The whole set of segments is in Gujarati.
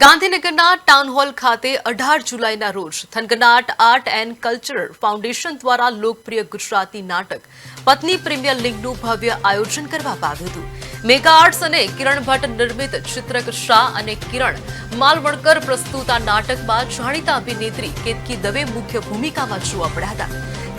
ગાંધીનગરના ટાઉન હોલ ખાતે 18 જુલાઈના રોજ થનગનાટ આર્ટ એન્ડ કલ્ચર ફાઉન્ડેશન દ્વારા લોકપ્રિય ગુજરાતી નાટક પત્ની પ્રીમિયર લીગનું ભવ્ય આયોજન કરવામાં આવ્યું હતું। મેગા આર્ટ્સ અને કિરણ ભટ્ટ નિર્મિત ચિત્રક શાહ અને કિરણ માલવણકર પ્રસ્તુત આ નાટકમાં જાણીતા અભિનેત્રી કેતકી દવે મુખ્ય ભૂમિકામાં જોવા મળ્યા હતા।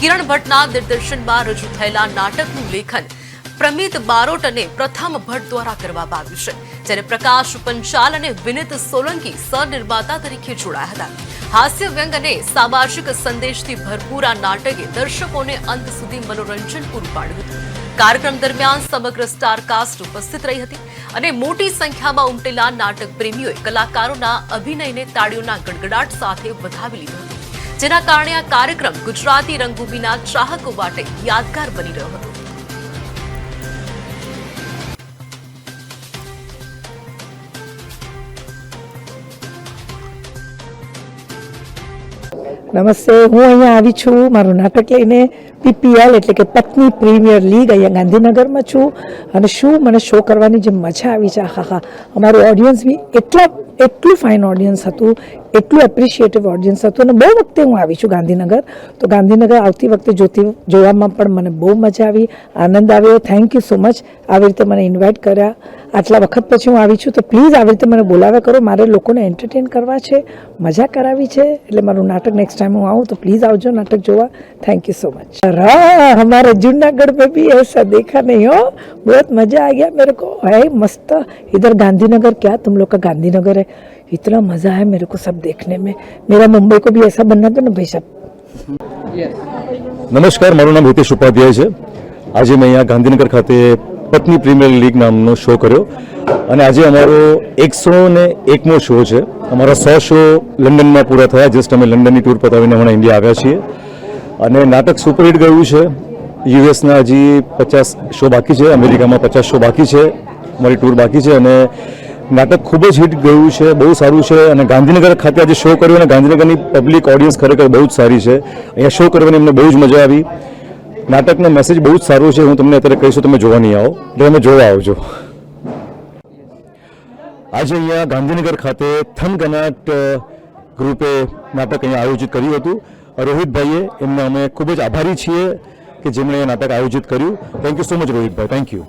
કિરણ ભટ્ટના નિર્દેશનમાં રજૂ થયેલા નાટકનું લેખન પ્રમિત બારોટ અને પ્રથમ ભટ્ટ દ્વારા કરવામાં આવ્યું છે, જ્યારે પ્રકાશ પંચાલ અને વિનિત સોલંકી સહનિર્માતા તરીકે જોડાયા હતા। હાસ્ય વ્યંગ અને સામાજિક સંદેશથી ભરપૂર આ નાટકે દર્શકોને અંત સુધી મનોરંજન પૂરું પાડ્યું હતું। કાર્યક્રમ દરમિયાન સમગ્ર સ્ટાર કાસ્ટ ઉપસ્થિત રહી હતી અને મોટી સંખ્યામાં ઉમટેલા નાટક પ્રેમીઓએ કલાકારોના અભિનયને તાળીઓના ગડગડાટ સાથે વધાવી લીધો હતો, જેના કારણે આ કાર્યક્રમ ગુજરાતી રંગભૂમિના ચાહકો માટે યાદગાર બની રહ્યો હતો। નમસ્તે, હું અહીંયા આવી છું મારું નાટક લઈને પીપીએલ એટલે કે પત્ની પ્રીમિયર લીગ અહીંયા ગાંધીનગરમાં છું અને શું મને શો કરવાની જે મજા આવી છે, હા અમારું ઓડિયન્સ બી એટલું ફાઇન ઓડિયન્સ હતું, એટલું એપ્રિશિએટિવ ઓડિયન્સ હતું અને બહુ વખતે હું આવી છું ગાંધીનગર, તો ગાંધીનગર આવતી વખતે જોવામાં પણ મને બહુ મજા આવી, આનંદ આવ્યો। થેન્ક યુ સો મચ આવી રીતે મને ઇન્વાઇટ કર્યા। આટલા વખત પછી હું આવી છું તો પ્લીઝ આવી રીતે મને બોલાવ્યા કરો, મારે લોકોને એન્ટરટેન કરવા છે, મજા કરાવી છે, એટલે મારું નાટક નેક્સ્ટ टाइम હું आऊँ तो प्लीज आवजो नाटक जोवा। Thank you so much. हमारे जूनागढ़ में भी ऐसा देखा नहीं हो, बहुत मजा आ गया मेरे को। है मस्त, इधर गांधीनगर क्या तुम लोग का गांधीनगर है, इतना मजा है मेरे को सब देखने में। मेरा मुंबई को भी ऐसा बनना था ना भाई साहब। नमस्कार, मारू नाम हितेश उपाध्याय है। आज मैं यहाँ गांधीनगर खाते पत्नी प्रीमियर लीग नामनो शो कर्यो અને આજે અમારો 101મો શો છે। અમારા 100 શો લંડનમાં પૂરા થયા, જસ્ટ અમે લંડનની ટૂર પતાવીને હમણાં ઇન્ડિયા આવ્યા છીએ અને નાટક સુપરહિટ ગયું છે। યુએસના હજી 50 શો બાકી છે, અમેરિકામાં 50 શો બાકી છે, અમારી ટૂર બાકી છે અને નાટક ખૂબ જ હિટ ગયું છે, બહુ સારું છે। અને ગાંધીનગર ખાતે આજે શો કર્યો અને ગાંધીનગરની પબ્લિક ઓડિયન્સ ખરેખર બહુ જ સારી છે। અહીંયા શો કરવાની અમને બહુ જ મજા આવી। નાટકનો મેસેજ બહુ જ સારો છે, હું તમને અત્યારે કહીશું, તમે જોવા નહીં આવો એટલે તમે જોવા આવજો। આજે અહીંયા ગાંધીનગર ખાતે થનગનાટ ગ્રુપે નાટક અહીંયા આયોજિત કર્યું હતું। રોહિતભાઈએ એમને અમે ખૂબ જ આભારી છીએ કે જેમણે નાટક આયોજિત કર્યું। Thank you so much Rohitbhai, thank you.